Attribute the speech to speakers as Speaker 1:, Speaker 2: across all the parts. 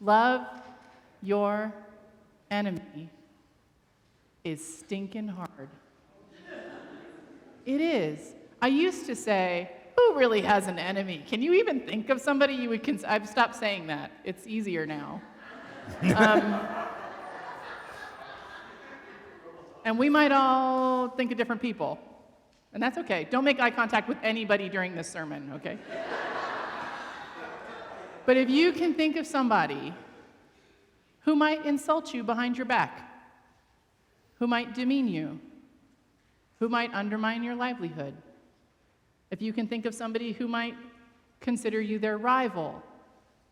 Speaker 1: Love your enemy is stinking hard. It is. I used to say, who really has an enemy? Can you even think of somebody you would consider? I've stopped saying that. It's easier now. And we might all think of different people. And that's okay. Don't make eye contact with anybody during this sermon, okay? But if you can think of somebody who might insult you behind your back, who might demean you, who might undermine your livelihood, if you can think of somebody who might consider you their rival,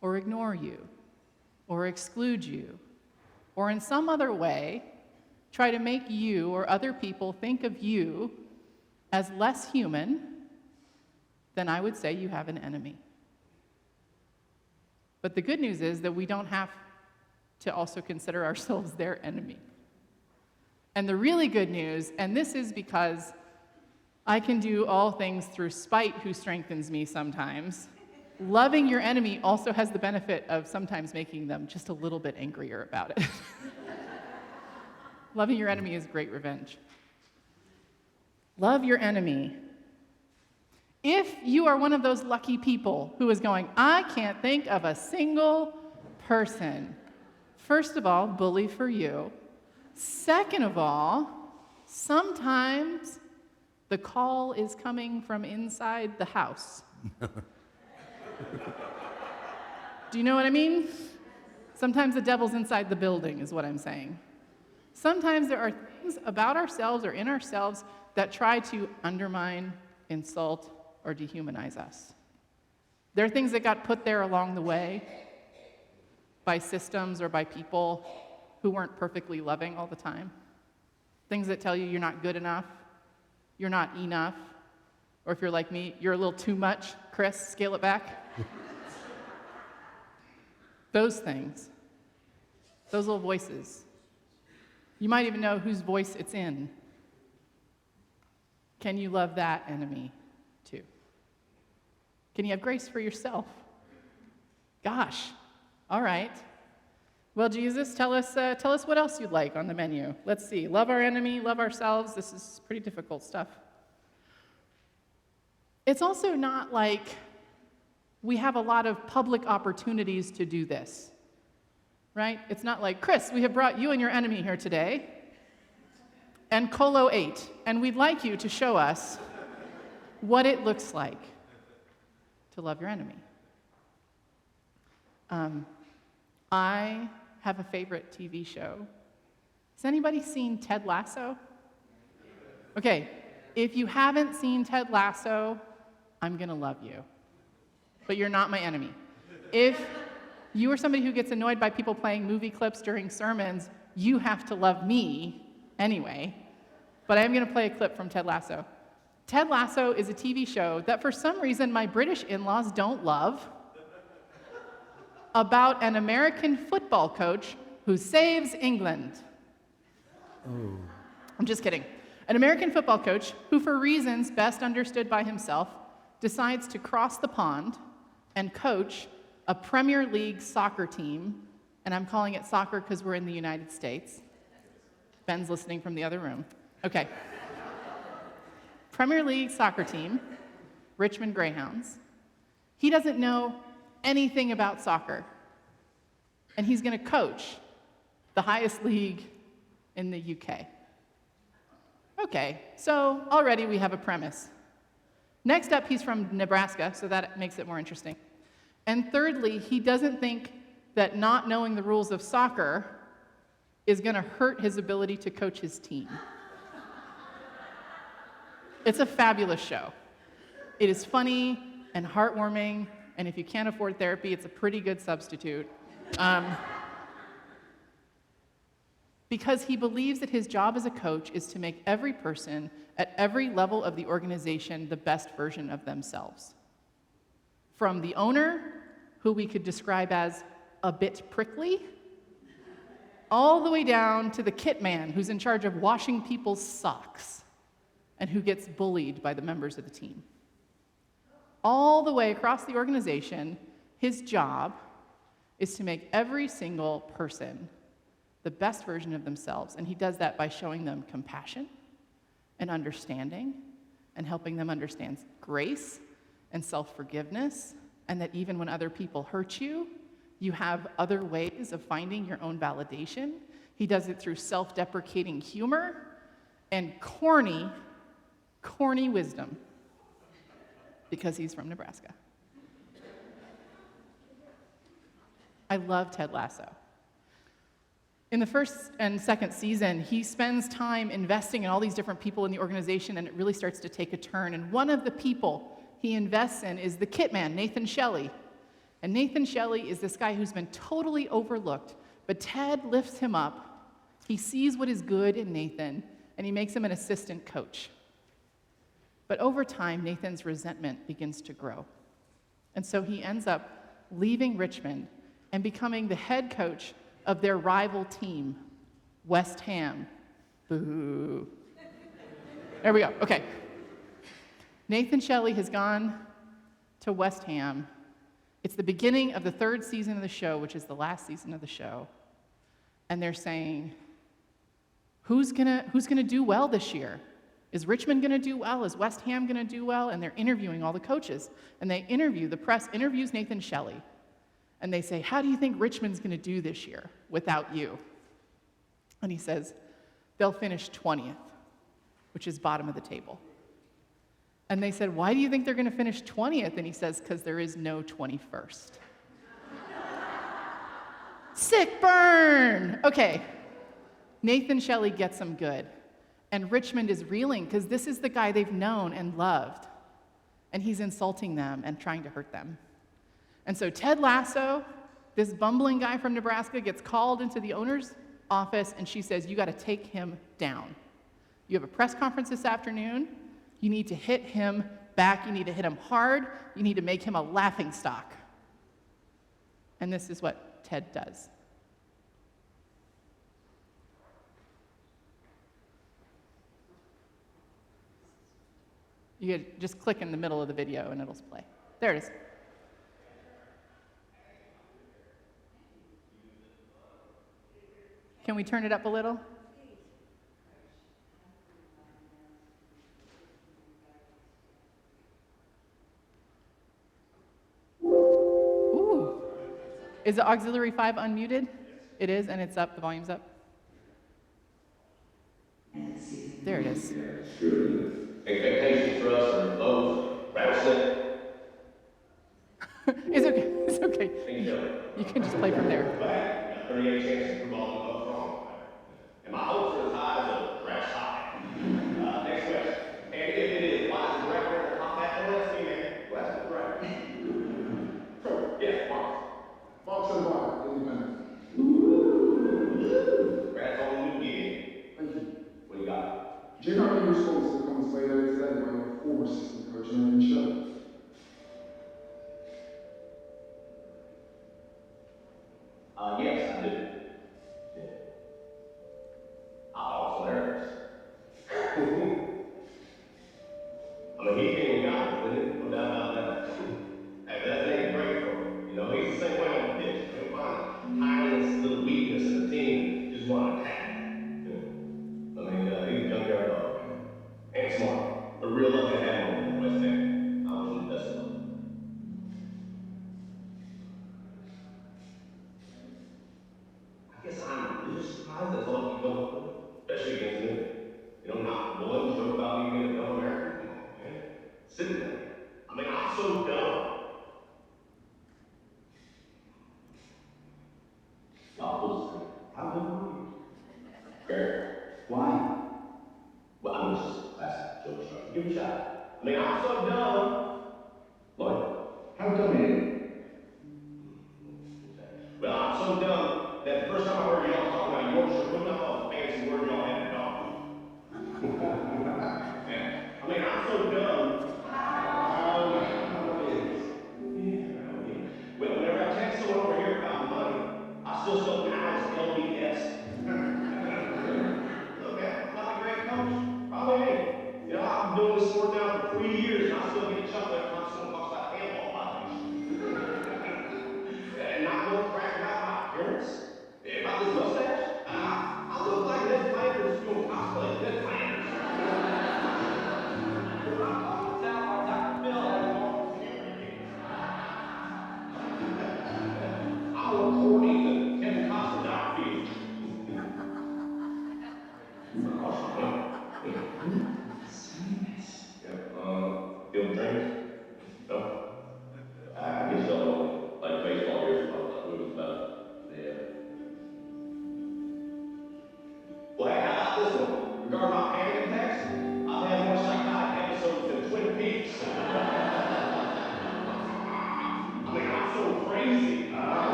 Speaker 1: or ignore you, or exclude you, or in some other way try to make you or other people think of you as less human, then I would say you have an enemy. But the good news is that we don't have to also consider ourselves their enemy. And the really good news, and this is because I can do all things through spite who strengthens me sometimes, loving your enemy also has the benefit of sometimes making them just a little bit angrier about it. Loving your enemy is great revenge. Love your enemy. If you are one of those lucky people who is going, I can't think of a single person, first of all, bully for you. Second of all, sometimes the call is coming from inside the house. Do you know what I mean? Sometimes the devil's inside the building, is what I'm saying. Sometimes there are things about ourselves or in ourselves that try to undermine, insult, or dehumanize us. There are things that got put there along the way by systems or by people who weren't perfectly loving all the time. Things that tell you you're not good enough, you're not enough, or if you're like me, you're a little too much. Kris, scale it back. Those things, those little voices. You might even know whose voice it's in. Can you love that enemy too? Can you have grace for yourself? Gosh, all right. Well, Jesus, tell us what else you'd like on the menu. Let's see. Love our enemy, love ourselves. This is pretty difficult stuff. It's also not like we have a lot of public opportunities to do this, right? It's not like, Kris, we have brought you and your enemy here today, and Colo 8, and we'd like you to show us what it looks like to love your enemy. I have a favorite TV show. Has anybody seen Ted Lasso? Okay, if you haven't seen Ted Lasso, I'm gonna love you. But you're not my enemy. If you are somebody who gets annoyed by people playing movie clips during sermons, you have to love me anyway. But I am gonna play a clip from Ted Lasso. Ted Lasso is a TV show that for some reason my British in-laws don't love, about an American football coach who saves England. Oh. I'm just kidding. An American football coach who, for reasons best understood by himself, decides to cross the pond and coach a Premier League soccer team, and I'm calling it soccer because we're in the United States. Ben's listening from the other room. Okay. Premier League soccer team, Richmond Greyhounds. He doesn't know anything about soccer, and he's going to coach the highest league in the UK. Okay, so already we have a premise. Next up, he's from Nebraska, so that makes it more interesting. And thirdly, he doesn't think that not knowing the rules of soccer is going to hurt his ability to coach his team. It's a fabulous show. It is funny and heartwarming, and if you can't afford therapy, it's a pretty good substitute. Because he believes that his job as a coach is to make every person at every level of the organization the best version of themselves. From the owner, who we could describe as a bit prickly, all the way down to the kit man who's in charge of washing people's socks and who gets bullied by the members of the team. All the way across the organization, his job is to make every single person the best version of themselves. And he does that by showing them compassion and understanding and helping them understand grace and self-forgiveness, and that even when other people hurt you, you have other ways of finding your own validation. He does it through self-deprecating humor and corny wisdom, because he's from Nebraska. I love Ted Lasso. In the first and second season, he spends time investing in all these different people in the organization, and it really starts to take a turn. And one of the people he invests in is the kit man, Nathan Shelley. And Nathan Shelley is this guy who's been totally overlooked, but Ted lifts him up. He sees what is good in Nathan, and he makes him an assistant coach. But over time, Nathan's resentment begins to grow. And so he ends up leaving Richmond and becoming the head coach of their rival team, West Ham. Boo. There we go. Okay. Nathan Shelley has gone to West Ham. It's the beginning of the third season of the show, which is the last season of the show. And they're saying, who's gonna do well this year? Is Richmond gonna do well? Is West Ham gonna do well? And they're interviewing all the coaches. And the press interviews Nathan Shelley. And they say, how do you think Richmond's going to do this year without you? And he says, they'll finish 20th, which is bottom of the table. And they said, why do you think they're going to finish 20th? And he says, because there is no 21st. Sick burn! Okay, Nathan Shelley gets them good. And Richmond is reeling, because this is the guy they've known and loved. And he's insulting them and trying to hurt them. And so Ted Lasso, this bumbling guy from Nebraska, gets called into the owner's office, and she says, you got to take him down. You have a press conference this afternoon. You need to hit him back. You need to hit him hard. You need to make him a laughingstock. And this is what Ted does. You could just click in the middle of the video, and it'll play. There it is. Can we turn it up a little? Ooh. Is the auxiliary 5 unmuted? It is, and it's up, the volume's up. There it is.
Speaker 2: Expectations for us are low, rattlesnake.
Speaker 1: It's okay, it's okay. You can just play from there.
Speaker 2: 38 chances for ball above wrong. And my hopes are as high as a grass high. Next question. And if it is, why is the director in the compact? Don't ask me, man. Well, that's the director. Yes, Mark.
Speaker 3: Mark Survivor, independent.
Speaker 2: Congrats on the new gig.
Speaker 3: Thank you.
Speaker 2: What do you got?
Speaker 3: Do you know any response to the comments made earlier today by your former assistant coach, Nathan Shelley?
Speaker 2: Yes, I do. Yeah. I thought it was hilarious. I mean, he came and got it, didn't he? No doubt about that. Hey, but that thing's great for him. You know, he's the same way on the pitch. He'll find a tiniest little weakness in the team and just want to attack it. You know? I mean, he's a junkyard dog. And smart. A real lucky to have him in West Ham. I wish him the best of luck. I guess I'm really surprised that's all you come up with, especially against me. You know, not one joke about me being a dumb American. Come on, man. Sitting there. I mean, I'm so dumb. How dumb are you? Very. Why? Well, I'm just a classic joke structure. Give me a shot. I mean, I'm so dumb. What? How dumb are you? Well, I'm so dumb that the first time I heard y'all talking about Yorkshire, what the hell fancy word y'all had in dog food? Yeah. I mean, I'm so dumb. How it is. Yeah. Well, whenever I text someone over here about money, I still spell pounds LBS. Look, man, I'm not a great coach. Probably ain't. You know, I've been doing this sport now for 3 years, and I still get chucked every time someone talks about handball violations. And not no crack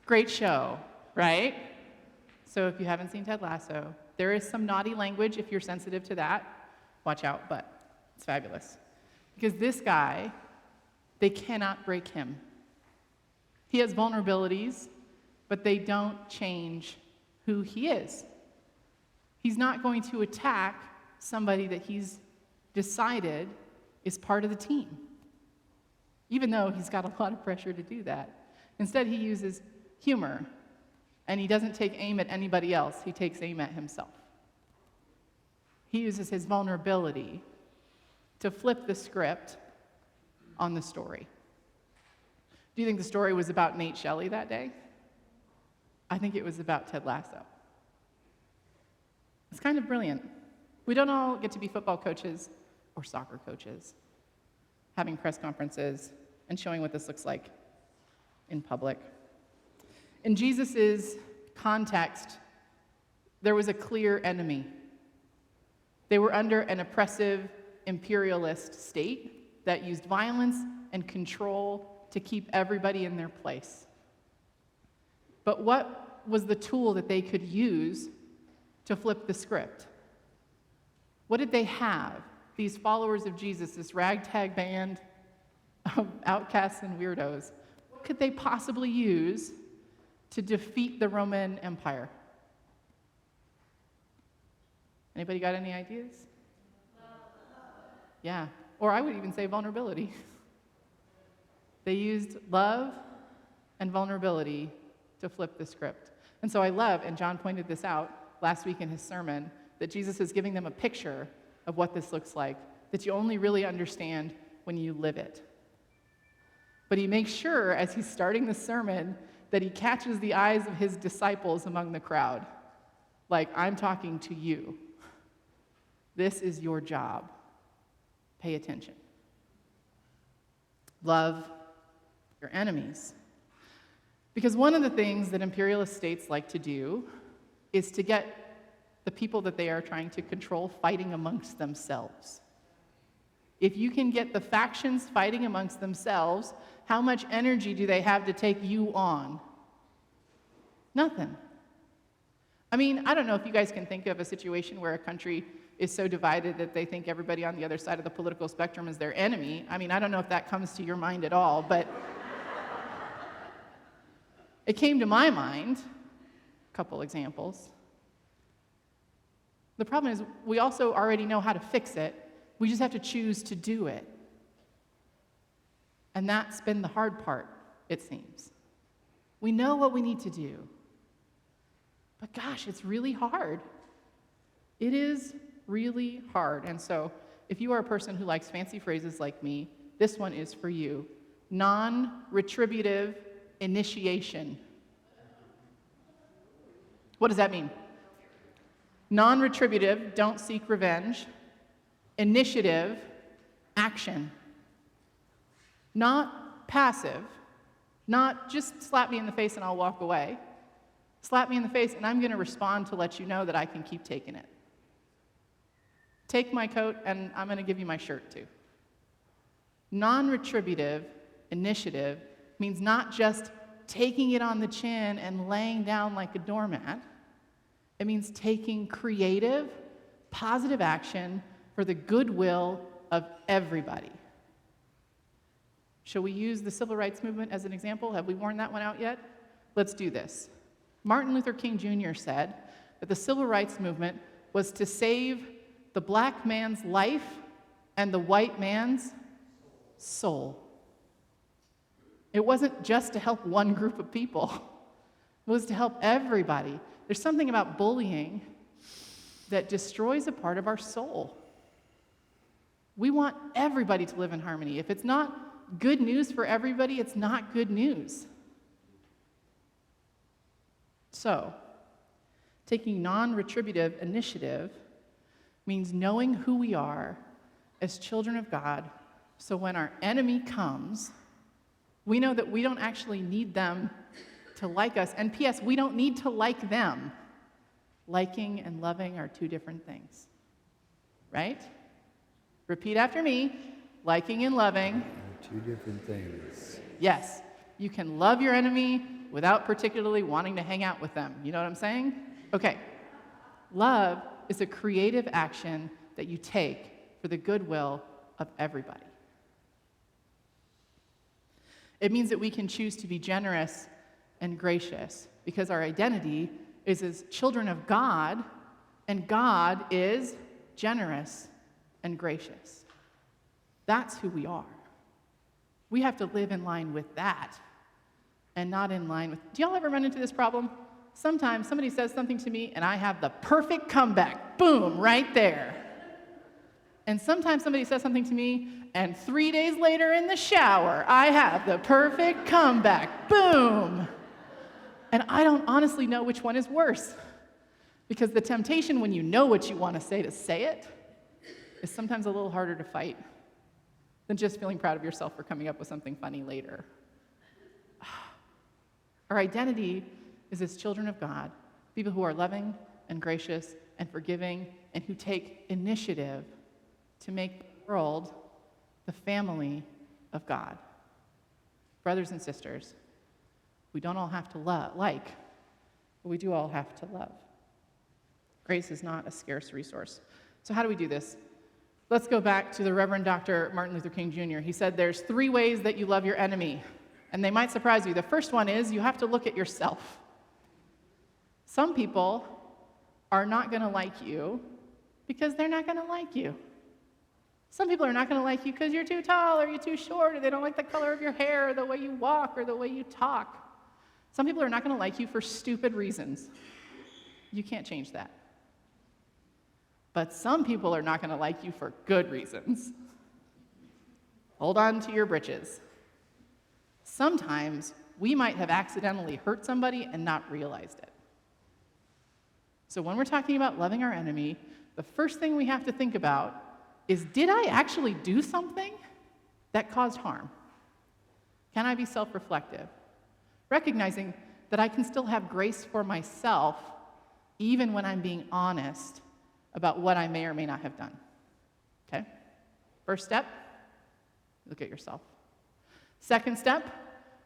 Speaker 1: Great show, right? So if you haven't seen Ted Lasso, there is some naughty language if you're sensitive to that. Watch out, but it's fabulous. Because this guy, they cannot break him. He has vulnerabilities, but they don't change who he is. He's not going to attack somebody that he's decided is part of the team, even though he's got a lot of pressure to do that. Instead, he uses humor, and he doesn't take aim at anybody else. He takes aim at himself. He uses his vulnerability to flip the script on the story. Do you think the story was about Nate Shelley that day? I think it was about Ted Lasso. It's kind of brilliant. We don't all get to be football coaches or soccer coaches, having press conferences and showing what this looks like in public. In Jesus' context, there was a clear enemy. They were under an oppressive imperialist state that used violence and control to keep everybody in their place. But what was the tool that they could use to flip the script? What did they have, these followers of Jesus, this ragtag band of outcasts and weirdos? What could they possibly use to defeat the Roman Empire? Anybody got any ideas? Yeah, or I would even say vulnerability. They used love and vulnerability to flip the script. And so I love, and John pointed this out last week in his sermon, that Jesus is giving them a picture of what this looks like, that you only really understand when you live it. But he makes sure, as he's starting the sermon, that he catches the eyes of his disciples among the crowd. Like, I'm talking to you. This is your job. Pay attention. Love your enemies. Because one of the things that imperialist states like to do is to get the people that they are trying to control fighting amongst themselves. If you can get the factions fighting amongst themselves, how much energy do they have to take you on? Nothing. I mean, I don't know if you guys can think of a situation where a country is so divided that they think everybody on the other side of the political spectrum is their enemy. I mean, I don't know if that comes to your mind at all, but it came to my mind. A couple examples. The problem is we also already know how to fix it. We just have to choose to do it. And that's been the hard part, it seems. We know what we need to do. But gosh, it's really hard. It is really hard. And so if you are a person who likes fancy phrases like me, this one is for you. Non-retributive initiation. What does that mean? Non-retributive, don't seek revenge. Initiative, action. Not passive, not just slap me in the face and I'll walk away. Slap me in the face and I'm going to respond to let you know that I can keep taking it. Take my coat and I'm going to give you my shirt too. Non-retributive initiative means not just taking it on the chin and laying down like a doormat. It means taking creative, positive action for the goodwill of everybody. Shall we use the civil rights movement as an example? Have we worn that one out yet? Let's do this. Martin Luther King Jr. said that the civil rights movement was to save the black man's life and the white man's soul. It wasn't just to help one group of people. It was to help everybody. There's something about bullying that destroys a part of our soul. We want everybody to live in harmony. If it's not good news for everybody, it's not good news. So, taking non-retributive initiative means knowing who we are as children of God, so when our enemy comes, we know that we don't actually need them to like us. And P.S., we don't need to like them. Liking and loving are two different things. Right? Repeat after me. Liking and loving.
Speaker 4: Two different things.
Speaker 1: Yes. You can love your enemy without particularly wanting to hang out with them. You know what I'm saying? Okay. Love is a creative action that you take for the goodwill of everybody. It means that we can choose to be generous and gracious because our identity is as children of God, and God is generous and gracious. That's who we are. We have to live in line with that and not in line with... Do y'all ever run into this problem? Sometimes somebody says something to me and I have the perfect comeback. Boom, right there. And sometimes somebody says something to me and 3 days later in the shower, I have the perfect comeback. Boom. And I don't honestly know which one is worse. Because the temptation when you know what you want to say it is sometimes a little harder to fight than just feeling proud of yourself for coming up with something funny later. Our identity is as children of God, people who are loving and gracious and forgiving and who take initiative to make the world the family of God. Brothers and sisters, we don't all have to like, but we do all have to love. Grace is not a scarce resource. So how do we do this? Let's go back to the Reverend Dr. Martin Luther King Jr. He said there's 3 ways that you love your enemy, and they might surprise you. The first one is you have to look at yourself. Some people are not going to like you because they're not going to like you. Some people are not going to like you because you're too tall or you're too short or they don't like the color of your hair or the way you walk or the way you talk. Some people are not going to like you for stupid reasons. You can't change that. But some people are not going to like you for good reasons. Hold on to your britches. Sometimes we might have accidentally hurt somebody and not realized it. So when we're talking about loving our enemy, the first thing we have to think about is, did I actually do something that caused harm? Can I be self-reflective? Recognizing that I can still have grace for myself even when I'm being honest about what I may or may not have done. Okay? First step, look at yourself. Second step,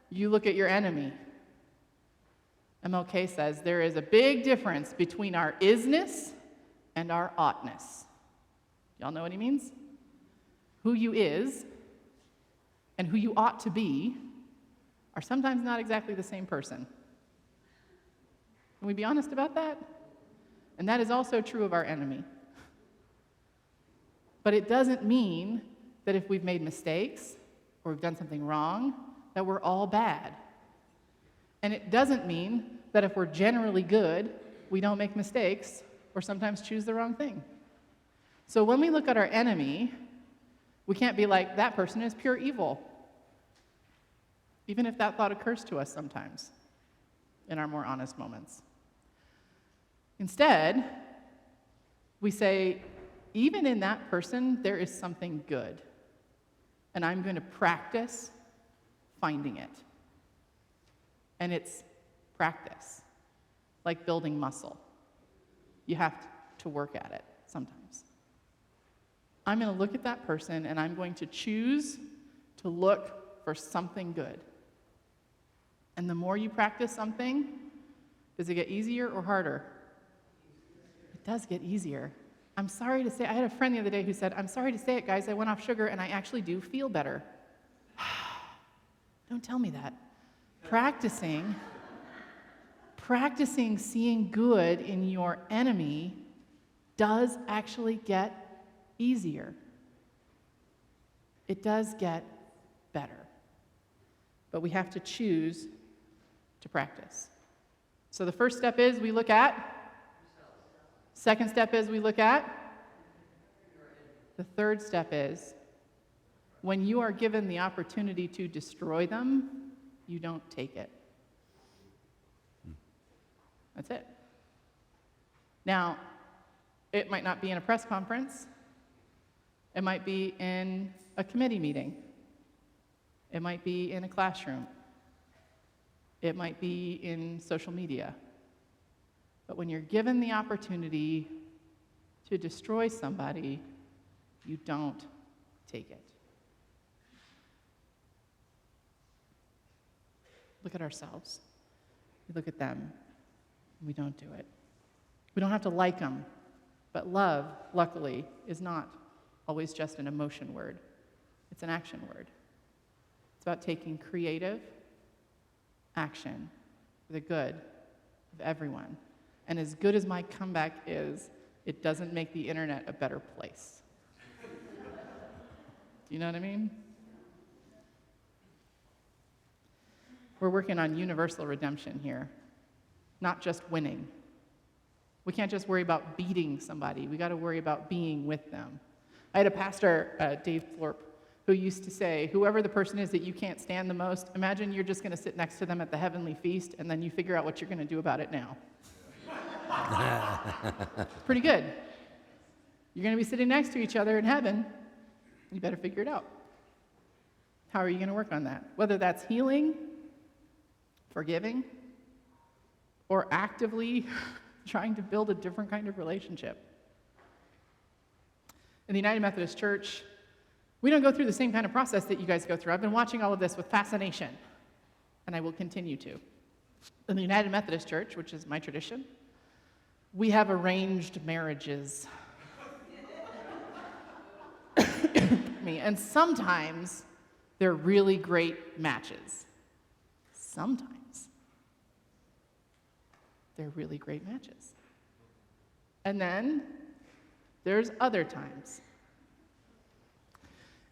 Speaker 1: you look at your enemy. MLK says there is a big difference between our isness and our oughtness. Y'all know what he means? Who you is and who you ought to be are sometimes not exactly the same person. Can we be honest about that? And that is also true of our enemy. But it doesn't mean that if we've made mistakes or we've done something wrong, that we're all bad. And it doesn't mean that if we're generally good, we don't make mistakes or sometimes choose the wrong thing. So when we look at our enemy, we can't be like, that person is pure evil. Even if that thought occurs to us sometimes in our more honest moments. Instead, we say, even in that person, there is something good. And I'm going to practice finding it. And it's practice, like building muscle. You have to work at it sometimes. I'm going to look at that person, and I'm going to choose to look for something good. And the more you practice something, does it get easier or harder? It does get easier. I'm sorry to say, I had a friend the other day who said, I'm sorry to say it, guys, I went off sugar, and I actually do feel better. Don't tell me that. Practicing seeing good in your enemy does actually get easier. It does get better. But we have to choose to practice. So the first step is we look at. Second step is we look at. The third step is when you are given the opportunity to destroy them, you don't take it. That's it. Now, it might not be in a press conference. It might be in a committee meeting. It might be in a classroom. It might be in social media. But when you're given the opportunity to destroy somebody, you don't take it. look at ourselves. We look at them, and we don't do it. We don't have to like them, but love, luckily, is not always just an emotion word. It's an action word. It's about taking creative action for the good of everyone. And as good as my comeback is, it doesn't make the internet a better place. Do you know what I mean? We're working on universal redemption here, not just winning. We can't just worry about beating somebody. We got to worry about being with them. I had a pastor, Dave Thorpe, who used to say, whoever the person is that you can't stand the most, imagine you're just going to sit next to them at the heavenly feast, and then you figure out what you're going to do about it now. Pretty good. You're going to be sitting next to each other in heaven. You better figure it out. How are you going to work on that? Whether that's healing, forgiving, or actively trying to build a different kind of relationship. In the United Methodist Church, we don't go through the same kind of process that you guys go through. I've been watching all of this with fascination, and I will continue to. In the United Methodist Church, which is my tradition, we have arranged marriages. And sometimes they're really great matches. Sometimes they're really great matches. And then there's other times.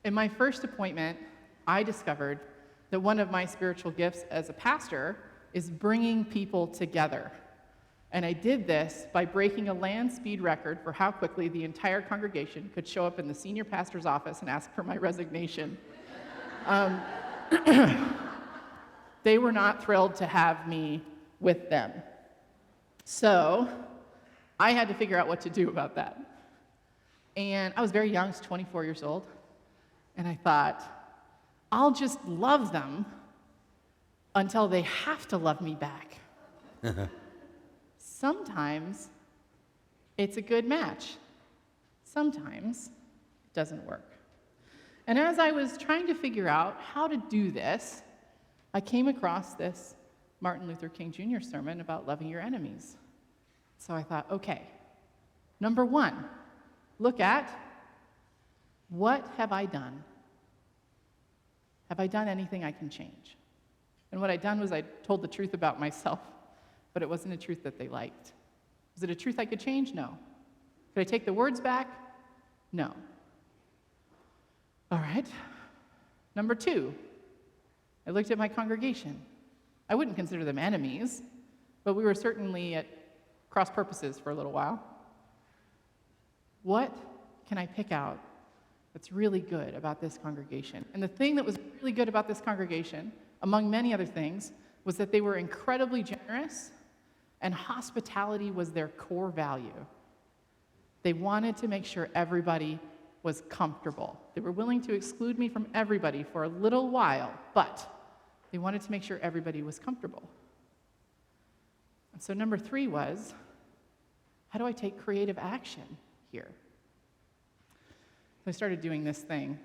Speaker 1: In my first appointment, I discovered that one of my spiritual gifts as a pastor is bringing people together. And I did this by breaking a land speed record for how quickly the entire congregation could show up in the senior pastor's office and ask for my resignation. They were not thrilled to have me with them. So I had to figure out what to do about that. And I was very young, I was 24 years old. And I thought, I'll just love them until they have to love me back. Sometimes it's a good match. Sometimes it doesn't work. And as I was trying to figure out how to do this, I came across this Martin Luther King Jr. sermon about loving your enemies. So I thought, okay, number one, look at what have I done? Have I done anything I can change? And what I'd done was I told the truth about myself, but it wasn't a truth that they liked. Was it a truth I could change? No. Could I take the words back? No. All right. Number two, I looked at my congregation. I wouldn't consider them enemies, but we were certainly at cross purposes for a little while. What can I pick out that's really good about this congregation? And the thing that was really good about this congregation, among many other things, was that they were incredibly generous, and hospitality was their core value. They wanted to make sure everybody was comfortable. They were willing to exclude me from everybody for a little while, but they wanted to make sure everybody was comfortable. And so number three was, how do I take creative action here? So I started doing this thing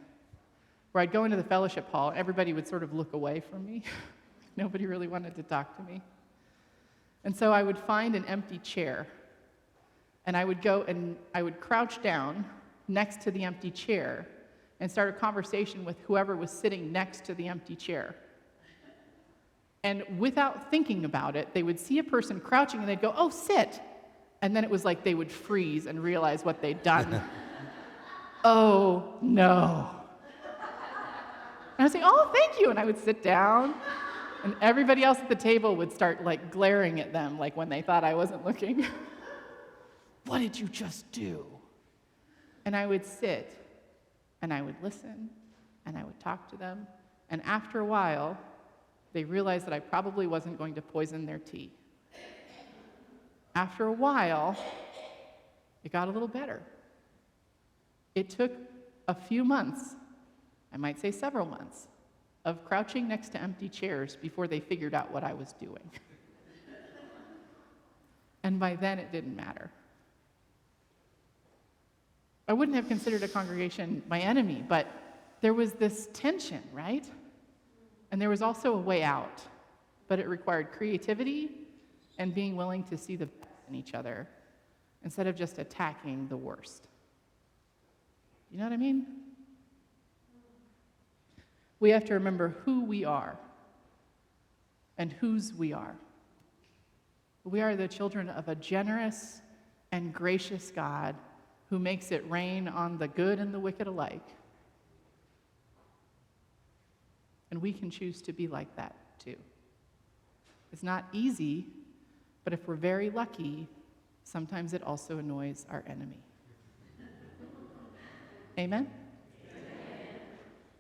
Speaker 1: where I'd go into the fellowship hall, and everybody would sort of look away from me. Nobody really wanted to talk to me. And so I would find an empty chair, and I would go and I would crouch down next to the empty chair and start a conversation with whoever was sitting next to the empty chair. And without thinking about it, they would see a person crouching and they'd go, "Oh, sit." And then it was like they would freeze and realize what they'd done. Oh, no. And I would say, "Oh, thank you." And I would sit down, and everybody else at the table would start like glaring at them, like when they thought I wasn't looking. "What did you just do?" And I would sit, and I would listen, and I would talk to them. And after a while, they realized that I probably wasn't going to poison their tea. After a while, it got a little better. It took a few months, I might say several months, of crouching next to empty chairs before they figured out what I was doing. And by then, it didn't matter. I wouldn't have considered a congregation my enemy, but there was this tension, right? And there was also a way out. but it required creativity and being willing to see the best in each other instead of just attacking the worst. You know what I mean? We have to remember who we are and whose we are. We are the children of a generous and gracious God who makes it rain on the good and the wicked alike. And we can choose to be like that too. It's not easy, but if we're very lucky, sometimes it also annoys our enemy. Amen?